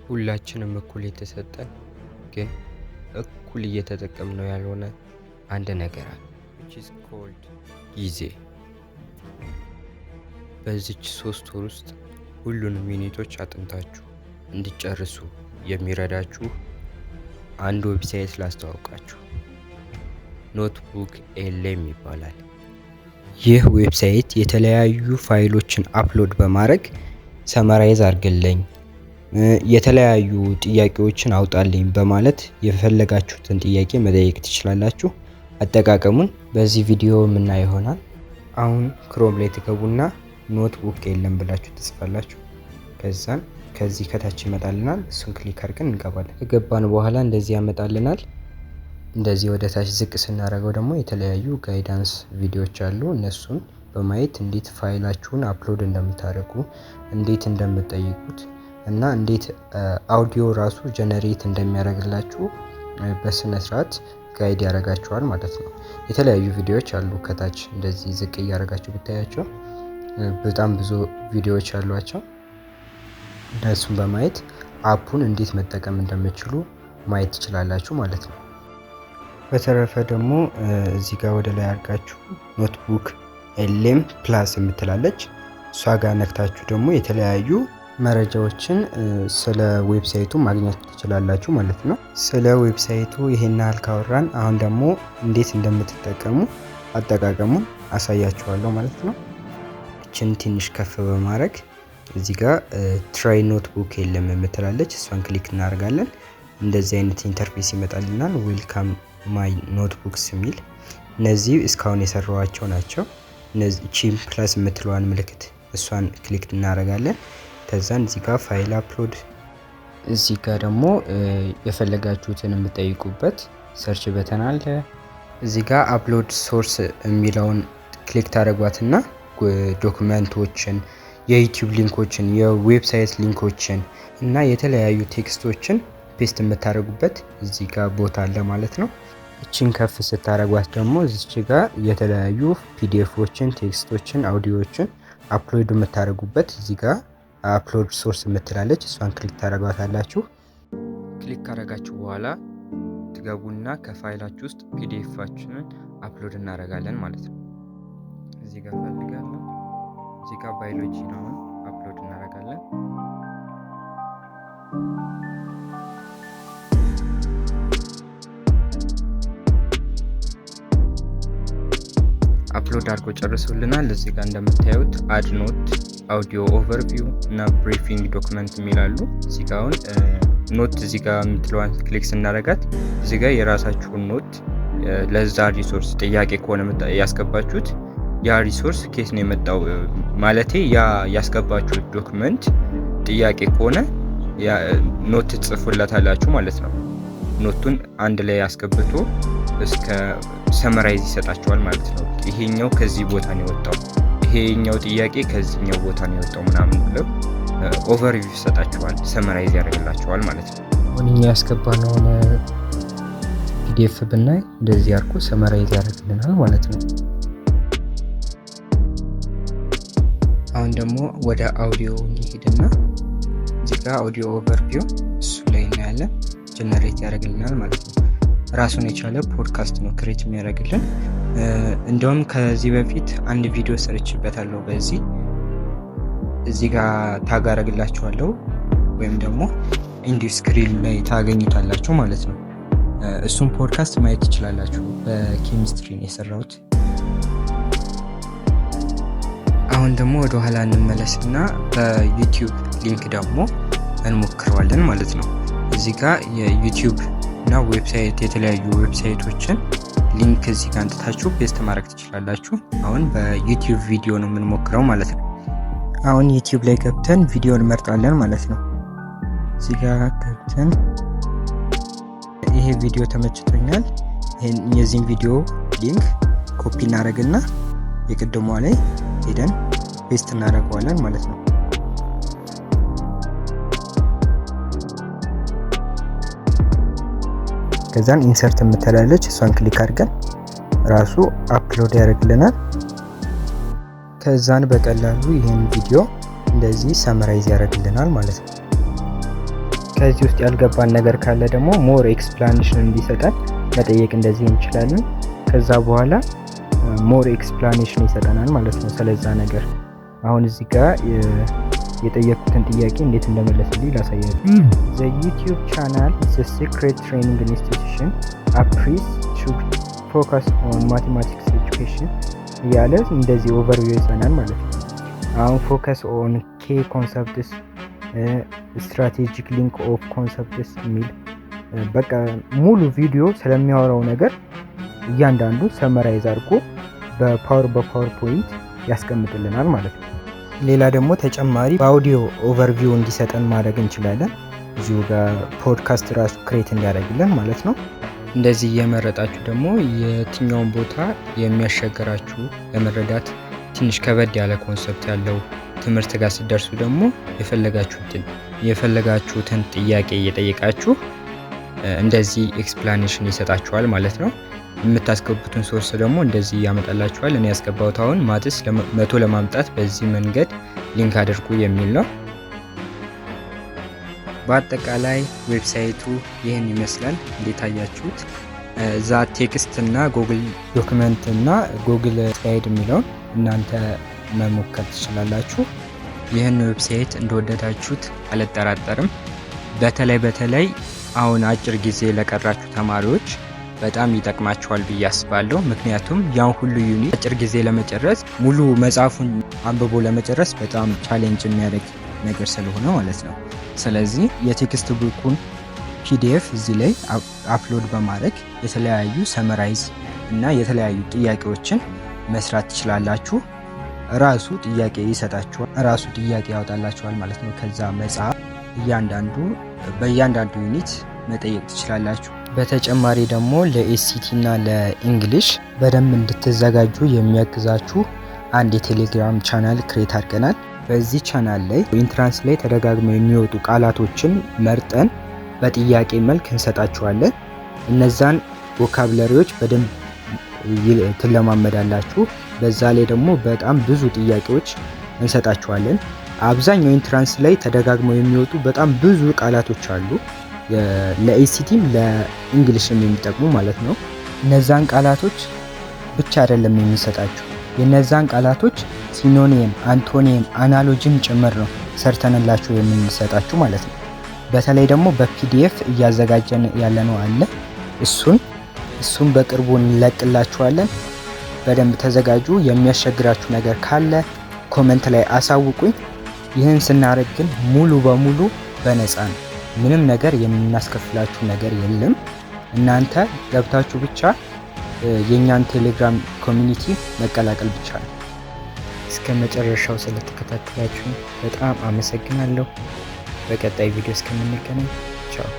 ሁላችንም እኩል የተሰጠን ግን እኩል እየተጠቀምነው ያልሆነ አንድ ነገር አለ which is called ጊዜ። በዚች 3 ወር ውስጥ ሁሉንም ዩኒቶች አጥንታችሁ እንዲጨርሱ የሚረዳችሁ አንድ ዌብሳይት ላስተዋውቃችሁ። ኖትቡክ ኤልኤም ይባላል። ይህ ዌብሳይት የተለያዩ ፋይሎችን አፕሎድ በማድረግ ሰመራይዝ አድርግልኝ፣ የተለያዩ ጥያቄዎችን አውጣልኝ በማለት የፈለጋችሁትን ጥያቄ መጠየቅ ትችላላችሁ። አጠቃቀሙን በዚህ ቪዲዮ የምናየው ይሆናል። አሁን ክሮም ላይ ትገቡና ኖትቡክ ኤልኤም ብላችሁ ትጽፋላችሁ። ከዛን ከዚህ ከታች ይመጣልናል። እሱን ክሊክ አድርገን እንገባለን። ከገባን በኋላ እንደዚህ ያመጣልናል። እንደዚህ ወደ ታች ዝቅ ስናደርገው ደግሞ የተለያዩ ጋይዳንስ ቪዲዮዎች አሉ። እነሱን በማየት እንዴት ፋይላችሁን አፕሎድ እንደምታደርጉ፣ እንዴት እንደምትጠይቁት እና እንዴት አውዲዮ ራሱ ጀነሬት እንደሚያደርግላችሁ በስነ ስርዓት ጋይድ ያደርጋችኋል ማለት ነው። የተለያዩ ቪዲዮዎች አሉ። ከታች እንደዚህ ዝቅ እያደረጋችሁ ብታያቸው በጣም ብዙ ቪዲዮዎች አሏቸው። እነሱን በማየት አፑን እንዴት መጠቀም እንደምትችሉ ማየት ትችላላችሁ ማለት ነው። በተረፈ ደግሞ እዚህ ጋር ወደ ላይ አድርጋችሁ ኖትቡክ ኤልኤም ፕላስ የምትላለች እሷ ጋር ነክታችሁ ደግሞ የተለያዩ መረጃዎችን ስለ ዌብሳይቱ ማግኘት ትችላላችሁ ማለት ነው። ስለ ዌብሳይቱ ይሄን ያህል ካወራን አሁን ደግሞ እንዴት እንደምትጠቀሙ አጠቃቀሙን አሳያችኋለሁ ማለት ነው። እችን ትንሽ ከፍ በማድረግ እዚህ ጋር ትራይ ኖትቡክ ኤልኤም የምትላለች እሷን ክሊክ እናደርጋለን። እንደዚህ አይነት ኢንተርፌስ ይመጣልናል። ዌልካም ማይ ኖትቡክስ የሚል እነዚህ እስካሁን የሰራዋቸው ናቸው። እነዚህ ቺም ፕላስ የምትለዋን ምልክት እሷን ክሊክ እናደርጋለን። ከዛን እዚህ ጋር ፋይል አፕሎድ፣ እዚህ ጋር ደግሞ የፈለጋችሁትን የምትጠይቁበት ሰርች በተን አለ። እዚህ ጋር አፕሎድ ሶርስ የሚለውን ክሊክ ታደርጓትና ዶክመንቶችን፣ የዩቲዩብ ሊንኮችን፣ የዌብሳይት ሊንኮችን እና የተለያዩ ቴክስቶችን ፔስት የምታደርጉበት እዚህ ጋር ቦታ አለ ማለት ነው። እቺን ከፍ ስታደርጓት ደግሞ እዚች ጋር የተለያዩ ፒዲኤፎችን፣ ቴክስቶችን፣ አውዲዮዎችን አፕሎድ የምታደርጉበት እዚህ ጋር አፕሎድ ሶርስ የምትላለች እሷን ክሊክ ታደርጓታላችሁ። ክሊክ ካደረጋችሁ በኋላ ትገቡና ከፋይላችሁ ውስጥ ፒዲኤፋችንን አፕሎድ እናደርጋለን ማለት ነው። እዚህ ጋር ፈልጋለሁ። እዚህ ጋር ባዮሎጂ ነው አፕሎድ እናደርጋለን። አፕሎድ አድርጎ ጨርሶልናል። እዚህ ጋር እንደምታዩት አድ ኖት፣ አውዲዮ ኦቨርቪው እና ብሪፊንግ ዶክመንት የሚላሉ። እዚህ ጋር አሁን ኖት እዚህ ጋር የምትለዋን ክሊክ ስናደርጋት እዚህ ጋር የራሳችሁን ኖት ለዛ ሪሶርስ ጥያቄ ከሆነ ያስገባችሁት ያ ሪሶርስ ኬስ ነው የመጣው ማለቴ ያ ያስገባችሁት ዶክመንት ጥያቄ ከሆነ ኖት ትጽፉለታላችሁ ማለት ነው። ኖቱን አንድ ላይ ያስገብቶ እስከ ሰመራይዝ ይሰጣችኋል ማለት ነው። ይሄኛው ከዚህ ቦታ ነው የወጣው፣ ይሄኛው ጥያቄ ከዚህኛው ቦታ ነው የወጣው ምናምን ብለው ኦቨርቪው ይሰጣችኋል፣ ሰመራይዝ ያደርግላችኋል ማለት ነው። አሁን እኛ ያስገባነውን ፒዲኤፍ ብናይ እንደዚህ አድርጎ ሰመራይዝ ያደርግልናል ማለት ነው። አሁን ደግሞ ወደ አውዲዮ እንሂድና እዚህ ጋር አውዲዮ ኦቨርቪው እሱ ላይ እናያለን። ጀነሬት ያደርግልናል ማለት ነው። ራሱን የቻለ ፖድካስት ነው ክሬት የሚያደርግልን። እንደውም ከዚህ በፊት አንድ ቪዲዮ ሰርችበታለሁ። እዚህ ጋር ታግ አደርግላችኋለሁ ወይም ደግሞ ኢንዲ ስክሪን ላይ ታገኙታላችሁ ማለት ነው። እሱም ፖድካስት ማየት ትችላላችሁ። በኬሚስትሪ ነው የሰራሁት። አሁን ደግሞ ወደ ኋላ እንመለስና በዩቲዩብ ሊንክ ደግሞ እንሞክረዋለን ማለት ነው። እዚህ ጋር የዩቲዩብ እና ዌብሳይት የተለያዩ ዌብሳይቶችን ሊንክ እዚህ ጋር አንጥታችሁ ፔስት ማድረግ ትችላላችሁ። አሁን በዩቲዩብ ቪዲዮ ነው የምንሞክረው ማለት ነው። አሁን ዩቲዩብ ላይ ገብተን ቪዲዮ እንመርጣለን ማለት ነው። እዚህ ጋር ገብተን ይሄ ቪዲዮ ተመችቶኛል፣ የዚህን ቪዲዮ ሊንክ ኮፒ እናደርግና የቅድሟ ላይ ሄደን ፔስት እናደርገዋለን ማለት ነው። ከዛን ኢንሰርት የምትላለች እሷን ክሊክ አድርገን ራሱ አፕሎድ ያደርግልናል። ከዛን በቀላሉ ይህን ቪዲዮ እንደዚህ ሰመራይዝ ያደርግልናል ማለት ነው። ከዚህ ውስጥ ያልገባን ነገር ካለ ደግሞ ሞር ኤክስፕላኔሽን እንዲሰጠን መጠየቅ እንደዚህ እንችላለን። ከዛ በኋላ ሞር ኤክስፕላኔሽን ይሰጠናል ማለት ነው ስለዛ ነገር። አሁን እዚህ ጋር የጠየቁትን ጥያቄ እንዴት እንደመለስልኝ ላሳያችሁ። The YouTube channel is a secret training institution applies to focus on mathematics education እያለ እንደዚህ ኦቨርቪው ይሰናል ማለት ነው። አሁን ፎከስ ኦን ኬ ኮንሰፕትስ ስትራቴጂክ ሊንክ ኦፍ ኮንሰፕትስ የሚል በቃ ሙሉ ቪዲዮ ስለሚያወራው ነገር እያንዳንዱ ሰመራይዝ አድርጎ በፓወርፖይንት ያስቀምጥልናል ማለት ነው። ሌላ ደግሞ ተጨማሪ በአውዲዮ ኦቨርቪው እንዲሰጠን ማድረግ እንችላለን። እዚሁ ጋር ፖድካስት ራሱ ክሬት እንዲያደርግልን ማለት ነው። እንደዚህ እየመረጣችሁ ደግሞ የትኛውን ቦታ የሚያሸግራችሁ ለመረዳት ትንሽ ከበድ ያለ ኮንሰፕት ያለው ትምህርት ጋር ስትደርሱ ደግሞ የፈለጋችሁትን ጥያቄ እየጠየቃችሁ እንደዚህ ኤክስፕላኔሽን ይሰጣችኋል ማለት ነው። የምታስገቡትን ሶርስ ደግሞ እንደዚህ ያመጣላችኋል። እኔ ያስገባሁት አሁን ማትስ 100 ለማምጣት በዚህ መንገድ ሊንክ አድርጉ የሚል ነው። በአጠቃላይ ዌብሳይቱ ይህን ይመስላል። እንዴት አያችሁት? እዛ ቴክስት እና ጉግል ዶክመንት እና ጉግል ስላይድ የሚለውን እናንተ መሞከር ትችላላችሁ። ይህን ዌብሳይት እንደወደዳችሁት አልጠራጠርም። በተለይ አሁን አጭር ጊዜ ለቀራችሁ ተማሪዎች በጣም ይጠቅማቸዋል ብዬ አስባለሁ። ምክንያቱም ያን ሁሉ ዩኒት አጭር ጊዜ ለመጨረስ ሙሉ መጽሐፉን አንብቦ ለመጨረስ በጣም ቻሌንጅ የሚያደርግ ነገር ስለሆነ ማለት ነው። ስለዚህ የቴክስት ቡኩን ፒዲኤፍ እዚህ ላይ አፕሎድ በማድረግ የተለያዩ ሰመራይዝ እና የተለያዩ ጥያቄዎችን መስራት ትችላላችሁ። ራሱ ጥያቄ ይሰጣችኋል፣ ራሱ ጥያቄ ያወጣላችኋል ማለት ነው። ከዛ መጽሐፍ በእያንዳንዱ ዩኒት መጠየቅ ትችላላችሁ። በተጨማሪ ደግሞ ለኤስሲቲ እና ለኢንግሊሽ በደንብ እንድትዘጋጁ የሚያግዛችሁ አንድ የቴሌግራም ቻናል ክሬት አድርገናል። በዚህ ቻናል ላይ ኢንትራንስ ላይ ተደጋግመው የሚወጡ ቃላቶችን መርጠን በጥያቄ መልክ እንሰጣችኋለን። እነዛን ቮካብለሪዎች በደንብ ትለማመዳላችሁ። በዛ ላይ ደግሞ በጣም ብዙ ጥያቄዎች እንሰጣችኋለን። አብዛኛው ኢንትራንስ ላይ ተደጋግመው የሚወጡ በጣም ብዙ ቃላቶች አሉ፣ ለኤስሲቲም ለኢንግሊሽም የሚጠቅሙ ማለት ነው። እነዛን ቃላቶች ብቻ አይደለም የሚሰጣችሁ፣ የነዛን ቃላቶች ሲኖኒየም፣ አንቶኒየም፣ አናሎጂም ጭምር ነው ሰርተንላችሁ የምንሰጣችሁ ማለት ነው። በተለይ ደግሞ በፒዲኤፍ እያዘጋጀን ያለነው አለ። እሱን በቅርቡ እንለቅላችኋለን። በደንብ ተዘጋጁ። የሚያስቸግራችሁ ነገር ካለ ኮመንት ላይ አሳውቁኝ። ይህን ስናደርግ ግን ሙሉ በሙሉ በነፃ ነው። ምንም ነገር የምናስከፍላችሁ ነገር የለም። እናንተ ገብታችሁ ብቻ የኛን ቴሌግራም ኮሚኒቲ መቀላቀል ብቻ ነው። እስከ መጨረሻው ስለተከታተላችሁ በጣም አመሰግናለሁ። በቀጣይ ቪዲዮ እስከምንገናኝ ቻው።